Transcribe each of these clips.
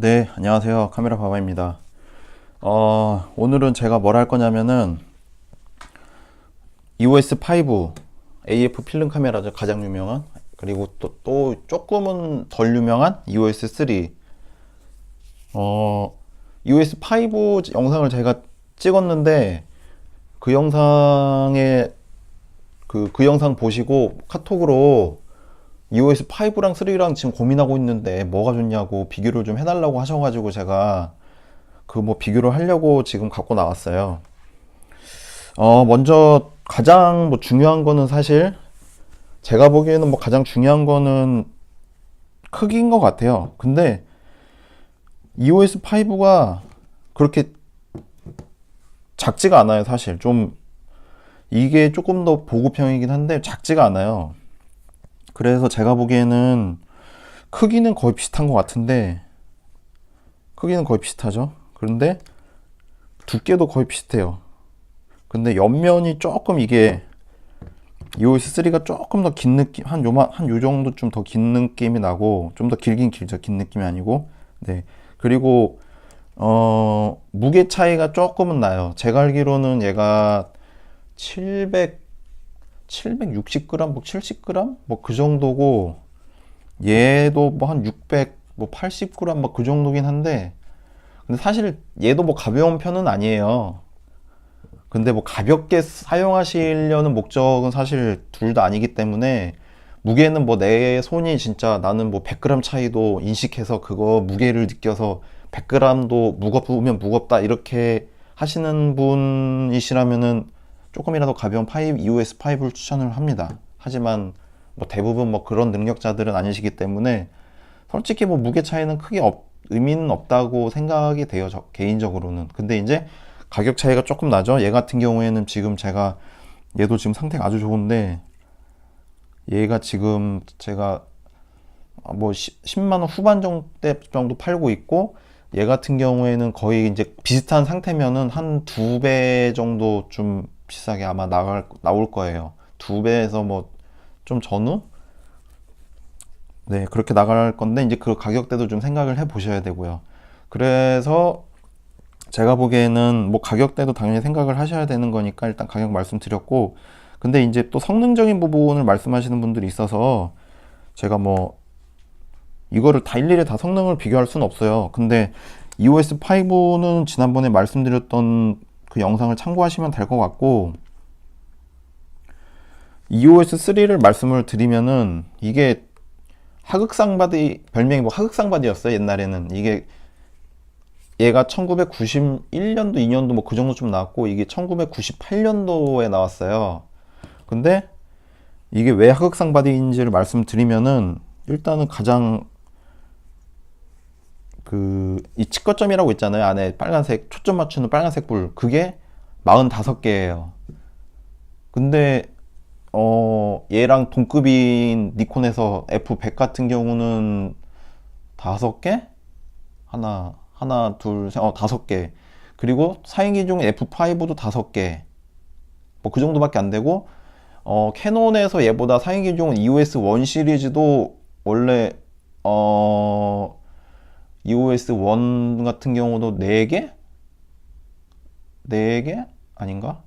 네, 안녕하세요. 카메라 바바입니다. 오늘은 제가 뭘 할 거냐면은 EOS5 AF 필름 카메라죠. 가장 유명한. 그리고 또 조금은 덜 유명한 EOS3. EOS5 영상을 제가 찍었는데 그 영상에 그 영상 보시고 카톡으로 EOS5랑 3랑 지금 고민하고 있는데 뭐가 좋냐고 비교를 좀 해달라고 하셔가지고 제가 그 뭐 비교를 하려고 지금 갖고 나왔어요. 먼저 가장 뭐 중요한 거는 사실 제가 보기에는 뭐 가장 중요한 거는 크기인 것 같아요. 근데 EOS5가 그렇게 작지가 않아요, 사실. 좀 이게 조금 더 보급형이긴 한데 작지가 않아요. 그래서 제가 보기에는 크기는 거의 비슷한 것 같은데 크기는 거의 비슷하죠. 그런데 두께도 거의 비슷해요. 근데 옆면이 조금 이게 EOS3가 조금 더 긴 느낌, 한 요 정도 좀 더 긴 느낌이 나고, 좀 더 길긴 길죠. 긴 느낌이 아니고. 네. 그리고, 무게 차이가 조금은 나요. 제가 알기로는 얘가 700, 760g, 뭐 70g? 뭐 그 정도고, 얘도 뭐 한 600, 뭐 80g, 뭐 그 정도긴 한데, 근데 사실 얘도 뭐 가벼운 편은 아니에요. 근데 뭐 가볍게 사용하시려는 목적은 사실 둘 다 아니기 때문에 무게는 뭐 내 손이 진짜 나는 뭐 100g 차이도 인식해서 그거 무게를 느껴서 100g도 무겁으면 무겁다 이렇게 하시는 분이시라면은 조금이라도 가벼운 5, EOS5를 추천을 합니다. 하지만 뭐 대부분 뭐 그런 능력자들은 아니시기 때문에 솔직히 뭐 무게 차이는 크게 의미는 없다고 생각이 돼요. 개인적으로는. 근데 이제 가격 차이가 조금 나죠. 얘 같은 경우에는 지금 얘도 지금 상태가 아주 좋은데 얘가 지금 제가 뭐 10만 원 후반 정도 팔고 있고 얘 같은 경우에는 거의 이제 비슷한 상태면은 한 두 배 정도 좀 비싸게 아마 나올 거예요. 두 배에서 뭐 좀 전후? 네, 그렇게 나갈 건데 이제 그 가격대도 좀 생각을 해 보셔야 되고요. 그래서 제가 보기에는 뭐 가격대도 당연히 생각을 하셔야 되는 거니까 일단 가격 말씀드렸고, 근데 이제 또 성능적인 부분을 말씀하시는 분들이 있어서 제가 뭐 이거를 다 일일이 다 성능을 비교할 수는 없어요. 근데 EOS5는 지난번에 말씀드렸던 그 영상을 참고하시면 될 것 같고, EOS3를 말씀을 드리면은 이게 하극상바디, 별명이 뭐 하극상바디였어요, 옛날에는. 이게 얘가 1991년도, 2년도 뭐 그 정도 좀 나왔고, 이게 1998년도에 나왔어요. 근데 이게 왜 하극상바디인지를 말씀드리면은, 일단은 가장 이 치거점이라고 있잖아요. 안에 빨간색, 초점 맞추는 빨간색 불. 그게 45개예요. 근데, 얘랑 동급인 니콘에서 F100 같은 경우는 5개? 하나, 둘, 셋, 5개. 그리고 사인기 중 F5도 5개. 뭐 그 정도밖에 안 되고, 캐논에서 얘보다 사인기 중 EOS1 시리즈도 원래, EOS1 같은 경우도 4개? 4개? 아닌가?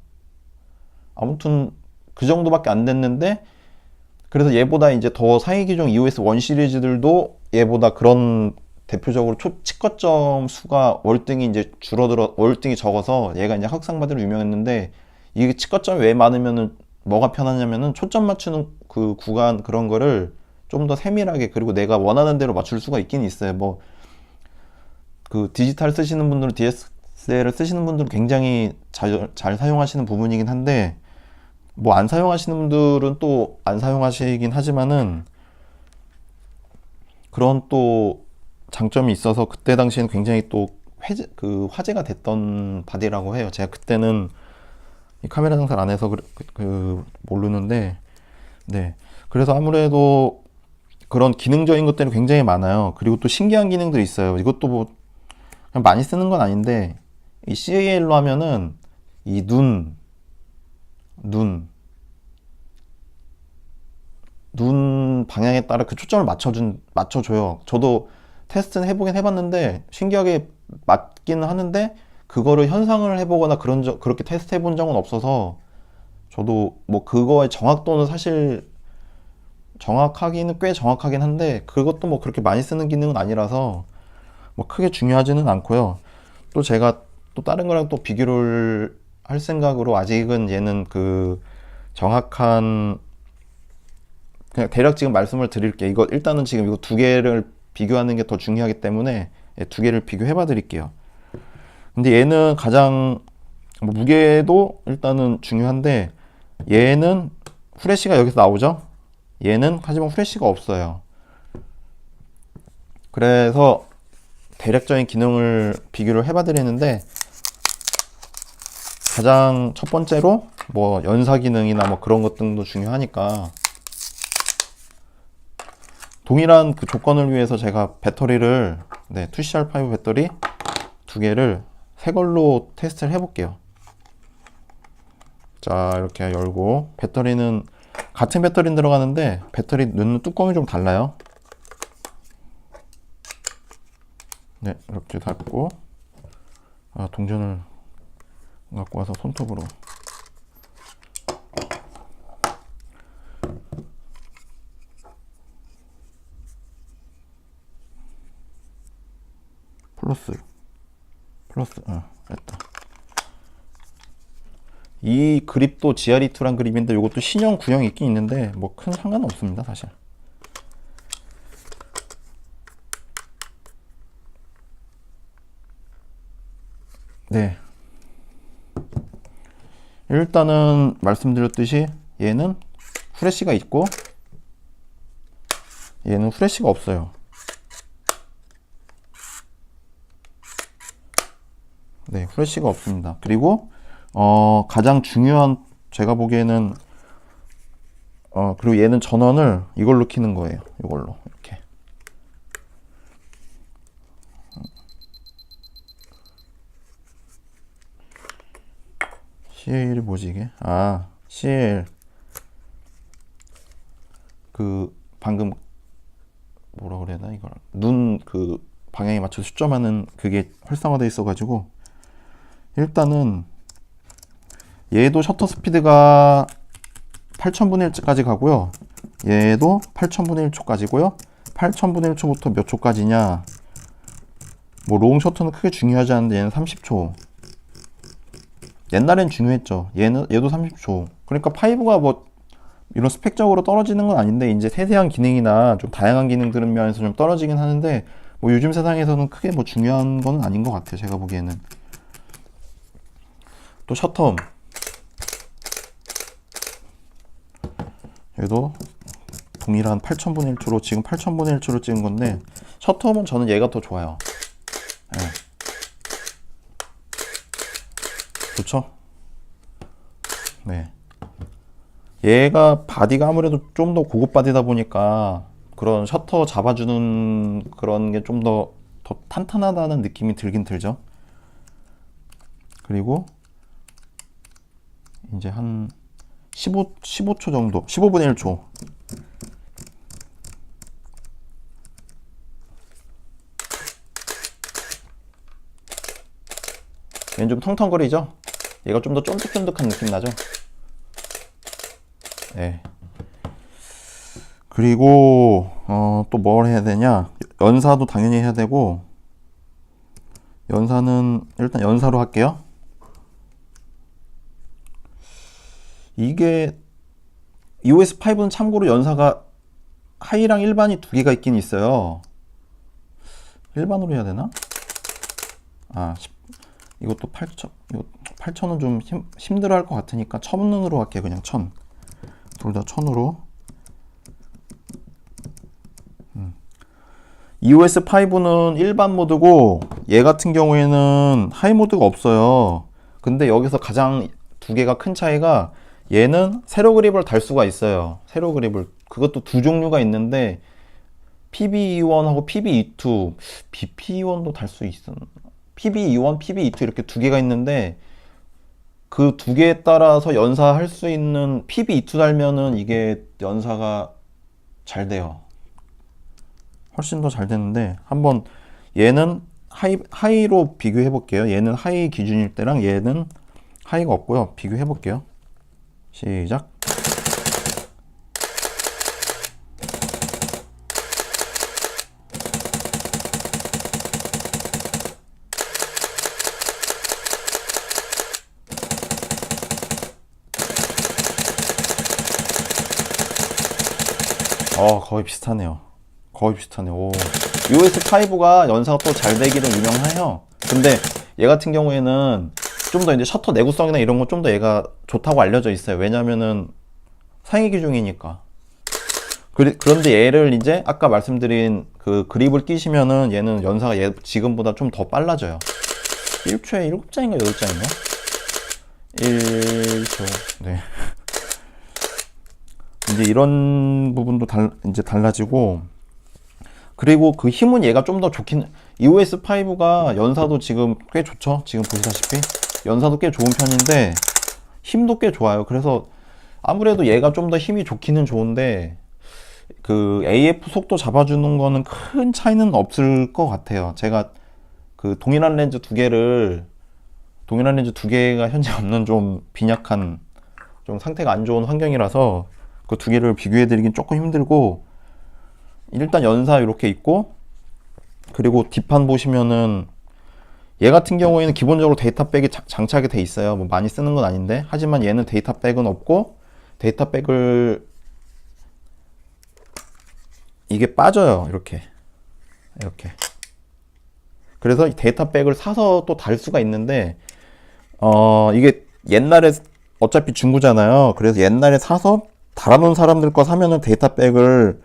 아무튼 그 정도밖에 안 됐는데, 그래서 얘보다 이제 더 사인기 중 EOS1 시리즈들도 얘보다 그런 대표적으로 치거점 수가 월등히 이제 월등히 적어서 얘가 이제 학상바디로 유명했는데, 이게 치거점이 왜 많으면은 뭐가 편하냐면은 초점 맞추는 그 구간 그런 거를 좀 더 세밀하게 그리고 내가 원하는 대로 맞출 수가 있긴 있어요. 뭐 그 디지털 쓰시는 분들은 DSLR 쓰시는 분들은 굉장히 잘 사용하시는 부분이긴 한데, 뭐 안 사용하시는 분들은 또 안 사용하시긴 하지만은 그런 또 장점이 있어서 그때 당시에는 굉장히 또 화제가 됐던 바디라고 해요. 제가 그때는 이 카메라 장사를 안 해서 모르는데, 네. 그래서 아무래도 그런 기능적인 것들이 굉장히 많아요. 그리고 또 신기한 기능들이 있어요. 이것도 뭐 그냥 많이 쓰는 건 아닌데, 이 CAL로 하면은 이 눈, 눈 방향에 따라 그 초점을 맞춰줘요. 저도 테스트는 해보긴 해봤는데 신기하게 맞기는 하는데 그거를 현상을 해보거나 그렇게 테스트 해본 적은 없어서 저도 뭐 그거의 정확도는 사실 정확하기는 꽤 정확하긴 한데 그것도 뭐 그렇게 많이 쓰는 기능은 아니라서 뭐 크게 중요하지는 않고요. 또 제가 또 다른 거랑 또 비교를 할 생각으로 아직은 얘는 그 정확한 그냥 대략 지금 말씀을 드릴게요. 이거 일단은 지금 이거 두 개를 비교하는 게 더 중요하기 때문에 두 개를 비교해 봐 드릴게요. 근데 얘는 가장 뭐 무게도 일단은 중요한데 얘는 후레쉬가 여기서 나오죠. 얘는 하지만 후레쉬가 없어요. 그래서 대략적인 기능을 비교를 해봐 드리는데 가장 첫 번째로 뭐 연사 기능이나 뭐 그런 것들도 중요하니까 동일한 그 조건을 위해서 제가 배터리를 네, 2CR5 배터리 두 개를 새 걸로 테스트를 해볼게요. 자, 이렇게 열고 배터리는 같은 배터리는 들어가는데 배터리 넣는 뚜껑이 좀 달라요. 네, 이렇게 닫고 동전을 갖고 와서 손톱으로 플러스 됐다. 이 그립도 GRE2란 그립인데 이것도 신형 구형이 있긴 있는데 뭐 큰 상관은 없습니다 사실. 네, 일단은 말씀드렸듯이 얘는 후레쉬가 있고 얘는 후레쉬가 없어요. 네, 후레쉬가 없습니다. 그리고 가장 중요한 제가 보기에는 그리고 얘는 전원을 이걸로 켜는 거예요. 이걸로 이렇게. CL이 뭐지 이게? CL 그 방금 뭐라 그래야 되나 이걸 눈 그 방향에 맞춰 수점하는 그게 활성화되어 있어가지고 일단은 얘도 셔터 스피드가 8000분의 1까지 가고요. 얘도 8000분의 1초까지고요. 8000분의 1초부터 몇 초까지냐? 뭐 롱 셔터는 크게 중요하지 않은데 얘는 30초. 옛날엔 중요했죠. 얘도 30초. 그러니까 5가 뭐 이런 스펙적으로 떨어지는 건 아닌데 이제 세세한 기능이나 좀 다양한 기능들은 면에서 좀 떨어지긴 하는데 뭐 요즘 세상에서는 크게 뭐 중요한 건 아닌 것 같아요. 제가 보기에는. 또 셔터 얘도 동일한 8000분의 1초로 지금 8000분의 1초로 찍은 건데 셔터음은 저는 얘가 더 좋아요. 네. 좋죠? 네. 얘가 바디가 아무래도 좀 더 고급 바디다 보니까 그런 셔터 잡아주는 그런 게 좀 더 탄탄하다는 느낌이 들긴 들죠. 그리고 이제 한 15초 정도, 15분의 1초. 얘는 좀 텅텅거리죠? 얘가 좀 더 쫀득쫀득한 느낌 나죠? 네. 그리고 또 뭘 해야 되냐? 연사도 당연히 해야 되고 연사는 일단 연사로 할게요. 이게 EOS5는 참고로 연사가 하이랑 일반이 두 개가 있긴 있어요. 일반으로 해야 되나? 이것도 8,000은 좀 힘들어 할 것 같으니까 1000으로 할게요. 그냥 1000. 둘 다 1000으로. EOS5는 일반 모드고 얘 같은 경우에는 하이 모드가 없어요. 근데 여기서 가장 두 개가 큰 차이가 얘는 세로 그립을 달 수가 있어요. 세로 그립을. 그것도 두 종류가 있는데 PB21하고 PB22, BP21도 달 수 있어. PB21, PB22 이렇게 두 개가 있는데 그 두 개에 따라서 연사할 수 있는 PB22 달면은 이게 연사가 잘 돼요. 훨씬 더 잘 되는데, 한번 얘는 하이로 비교해 볼게요. 얘는 하이 기준일 때랑 얘는 하이가 없고요. 비교해 볼게요. 시작. 거의 비슷하네요. 거의 비슷하네요. 오. US5가 연사가 또 잘 되기로 유명해요. 근데 얘 같은 경우에는 좀 더 이제 셔터 내구성이나 이런 거 좀 더 얘가 좋다고 알려져 있어요. 왜냐면은 상위 기종이니까. 그런데 얘를 이제 아까 말씀드린 그 그립을 끼시면은 얘는 연사가 얘 지금보다 좀 더 빨라져요. 1초에 7장인가 8장인가? 1초. 네. 이제 이런 부분도 이제 달라지고, 그리고 그 힘은 얘가 좀 더 좋긴, EOS5가 연사도 지금 꽤 좋죠. 지금 보시다시피 연사도 꽤 좋은 편인데 힘도 꽤 좋아요. 그래서 아무래도 얘가 좀 더 힘이 좋기는 좋은데, 그 AF 속도 잡아주는 거는 큰 차이는 없을 것 같아요. 제가 그 동일한 렌즈 두 개가 현재 없는 좀 빈약한, 좀 상태가 안 좋은 환경이라서 그 두 개를 비교해 드리긴 조금 힘들고, 일단 연사 이렇게 있고, 그리고 뒷판 보시면은 얘 같은 경우에는 기본적으로 데이터백이 장착이 돼 있어요. 뭐 많이 쓰는 건 아닌데, 하지만 얘는 데이터백은 없고, 데이터백을 이게 빠져요. 이렇게 그래서 데이터백을 사서 또 달 수가 있는데, 이게 옛날에 어차피 중고잖아요. 그래서 옛날에 사서 달아놓은 사람들 거 사면은 데이터백을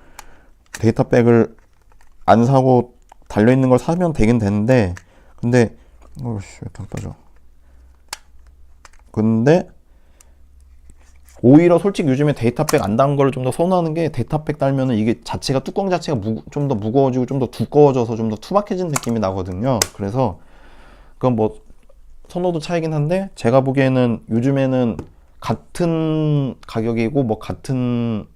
안 사고 달려있는 걸 사면 되긴 되는데, 근데 어씨 왜 이렇게 안 빠져. 근데 오히려 솔직히 요즘에 데이터백 안 단 걸 좀 더 선호하는 게, 데이터백 달면은 이게 자체가 뚜껑 자체가 좀 더 무거워지고 좀 더 두꺼워져서 좀 더 투박해진 느낌이 나거든요. 그래서 그건 뭐 선호도 차이긴 한데, 제가 보기에는 요즘에는 같은 가격이고 뭐 같은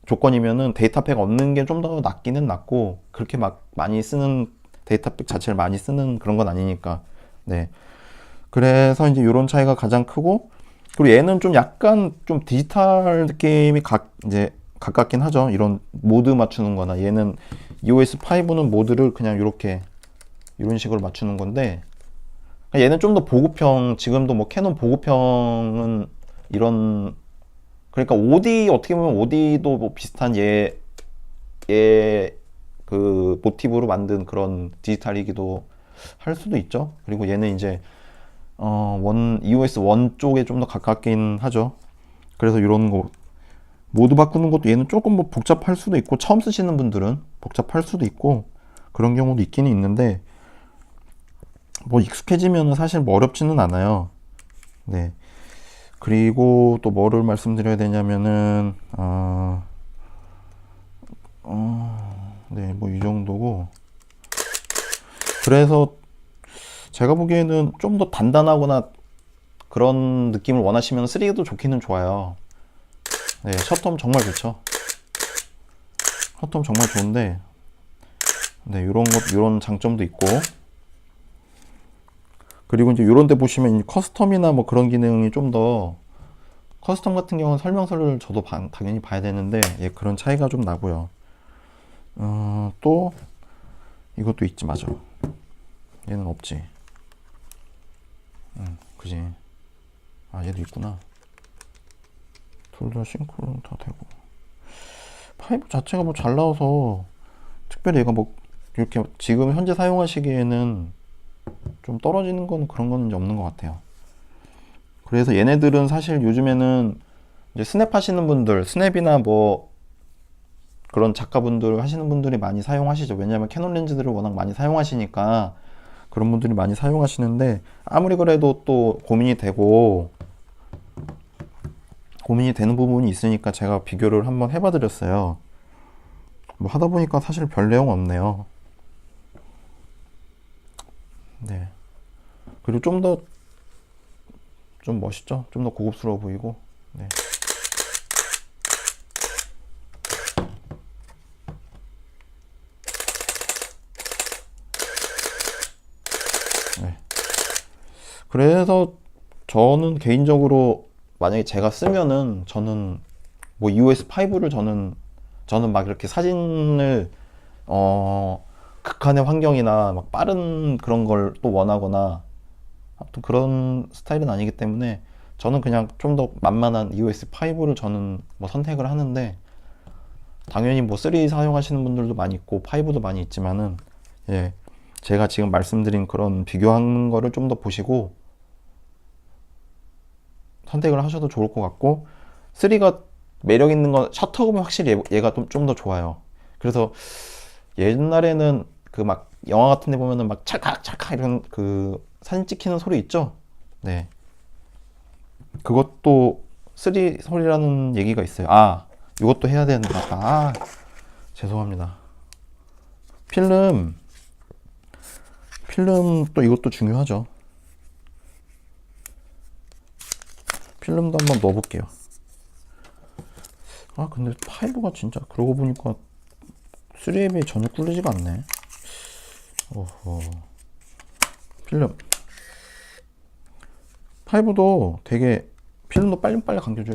조건이면은 데이터백 없는 게 좀 더 낫기는 낫고, 그렇게 막 많이 쓰는, 데이터백 자체를 많이 쓰는 그런 건 아니니까. 네. 그래서 이제 이런 차이가 가장 크고, 그리고 얘는 좀 약간 좀 디지털 느낌이 이제 가깝긴 하죠. 이런 모드 맞추는 거나, 얘는 EOS5는 모드를 그냥 이런 식으로 맞추는 건데, 얘는 좀 더 보급형, 지금도 뭐 캐논 보급형은 이런, 그러니까 OD, 어떻게 보면 OD도 뭐 비슷한 그 모티브로 만든 그런 디지털이기도 할 수도 있죠. 그리고 얘는 이제 EOS 1 쪽에 좀 더 가깝긴 하죠. 그래서 이런 거 모드 바꾸는 것도 얘는 조금 뭐 복잡할 수도 있고, 처음 쓰시는 분들은 복잡할 수도 있고 그런 경우도 있기는 있는데, 뭐 익숙해지면은 사실 뭐 어렵지는 않아요. 네. 그리고 또 뭐를 말씀드려야 되냐면은, 네, 뭐 이 정도고. 그래서 제가 보기에는 좀 더 단단하거나 그런 느낌을 원하시면 3도 좋기는 좋아요. 네, 셔텀 정말 좋죠. 셔텀 정말 좋은데, 네, 요런 장점도 있고. 그리고 이제 요런 데 보시면 커스텀이나 뭐 그런 기능이 좀 더, 커스텀 같은 경우는 설명서를 저도 당연히 봐야 되는데, 예, 그런 차이가 좀 나고요. 또 이것도 있지. 맞아, 얘는 없지. 그지. 얘도 있구나. 둘 다 싱크로는 다 되고. 파이브 자체가 뭐 잘 나와서 특별히 얘가 뭐 이렇게 지금 현재 사용하시기에는 좀 떨어지는 건 그런 거는 이제 없는 것 같아요. 그래서 얘네들은 사실 요즘에는 이제 스냅 하시는 분들, 스냅이나 뭐 그런 작가분들 하시는 분들이 많이 사용하시죠. 왜냐하면 캐논 렌즈들을 워낙 많이 사용하시니까 그런 분들이 많이 사용하시는데, 아무리 그래도 또 고민이 되는 부분이 있으니까 제가 비교를 한번 해봐 드렸어요. 뭐 하다 보니까 사실 별 내용 없네요. 네. 그리고 좀 멋있죠? 좀 더 고급스러워 보이고. 네. 그래서 저는 개인적으로 만약에 제가 쓰면은 저는 뭐 EOS5를 저는 막 이렇게 사진을 극한의 환경이나 막 빠른 그런 걸 또 원하거나 또 그런 스타일은 아니기 때문에 저는 그냥 좀 더 만만한 EOS5를 저는 뭐 선택을 하는데, 당연히 뭐 3 사용하시는 분들도 많이 있고 5도 많이 있지만은, 예, 제가 지금 말씀드린 그런 비교하는 거를 좀 더 보시고 선택을 하셔도 좋을 것 같고, 3가 매력 있는 건 셔터감이 확실히 얘가 좀 더 좋아요. 그래서 옛날에는 그 막 영화 같은 데 보면은 막 찰칵찰칵 이런 그 사진 찍히는 소리 있죠? 네. 그것도 3 소리라는 얘기가 있어요. 아, 이것도 해야 되는 것 같다. 아, 죄송합니다. 필름 또 이것도 중요하죠. 필름도 한번 넣어볼게요. 아, 근데 5가 진짜 그러고 보니까 3에 비해 전혀 꿀리지가 않네. 오호. 필름 5도 되게 필름도 빨리빨리 감겨줘요.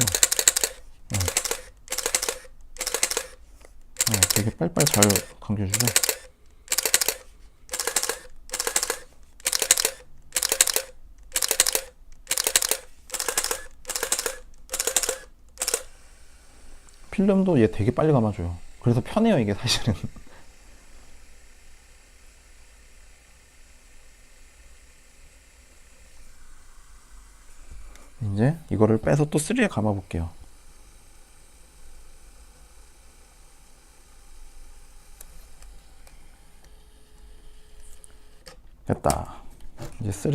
되게 빨리빨리 잘 감겨주죠. 필름도 얘 되게 빨리 감아줘요. 그래서 편해요, 이게 사실은. 이제 이거를 빼서 또 3에 감아볼게요. 됐다. 이제 3.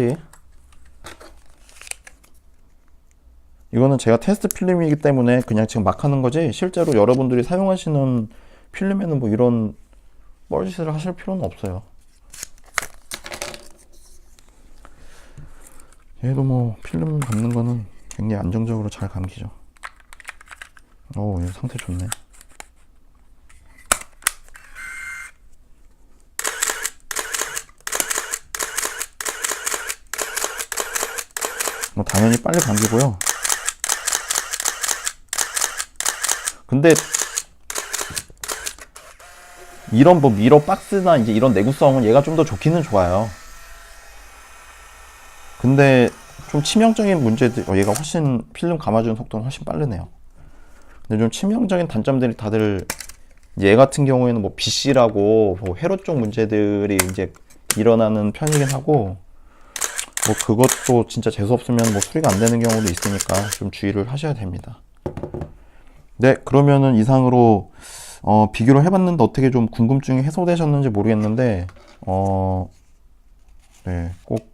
이거는 제가 테스트 필름이기 때문에 그냥 지금 막 하는 거지, 실제로 여러분들이 사용하시는 필름에는 뭐 이런 뻘짓을 하실 필요는 없어요. 얘도 뭐 필름 감는 거는 굉장히 안정적으로 잘 감기죠. 오, 얘 상태 좋네. 뭐 당연히 빨리 감기고요. 근데 이런 뭐 미러 박스나 이제 이런 내구성은 얘가 좀 더 좋기는 좋아요. 근데 좀 치명적인 문제들, 얘가 훨씬 필름 감아주는 속도는 훨씬 빠르네요. 근데 좀 치명적인 단점들이 다들, 얘 같은 경우에는 뭐 BC라고 뭐 회로 쪽 문제들이 이제 일어나는 편이긴 하고, 뭐 그것도 진짜 재수 없으면 뭐 수리가 안 되는 경우도 있으니까 좀 주의를 하셔야 됩니다. 네, 그러면은 이상으로 비교를 해봤는데 어떻게 좀 궁금증이 해소되셨는지 모르겠는데, 네, 꼭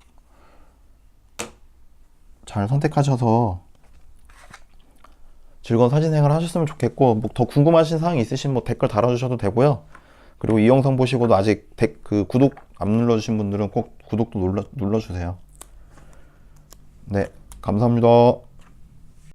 잘 선택하셔서 즐거운 사진 생활 하셨으면 좋겠고, 뭐 더 궁금하신 사항이 있으시면 뭐 댓글 달아주셔도 되고요. 그리고 이 영상 보시고도 아직 그 구독 안 눌러주신 분들은 꼭 구독도 눌러주세요. 네, 감사합니다.